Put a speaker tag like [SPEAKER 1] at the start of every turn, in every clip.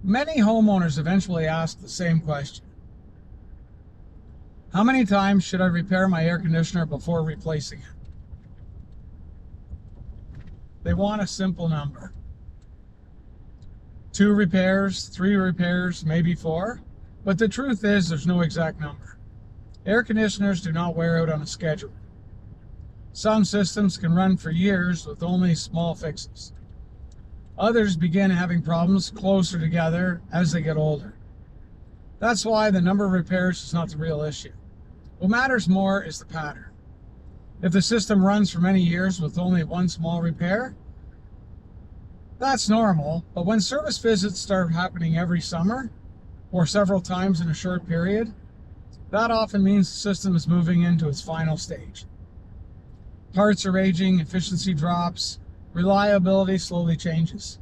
[SPEAKER 1] Many homeowners eventually ask the same question. How many times should I repair my air conditioner before replacing it? They want a simple number. 2 repairs, 3 repairs, maybe 4. But the truth is there's no exact number. Air conditioners do not wear out on a schedule. Some systems can run for years with only small fixes. Others begin having problems closer together as they get older. That's why the number of repairs is not the real issue. What matters more is the pattern. If the system runs for many years with only one small repair, that's normal, but when service visits start happening every summer or several times in a short period, that often means the system is moving into its final stage. Parts are aging, efficiency drops, reliability slowly changes.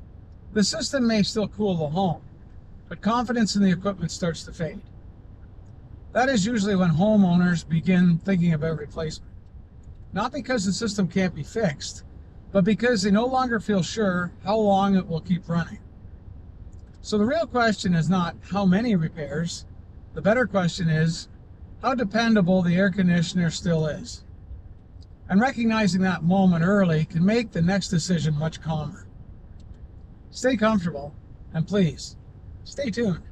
[SPEAKER 1] The system may still cool the home, but confidence in the equipment starts to fade. That is usually when homeowners begin thinking about replacement. Not because the system can't be fixed, but because they no longer feel sure how long it will keep running. So the real question is not how many repairs. The better question is how dependable the air conditioner still is. And recognizing that moment early can make the next decision much calmer. Stay comfortable, and please, stay tuned.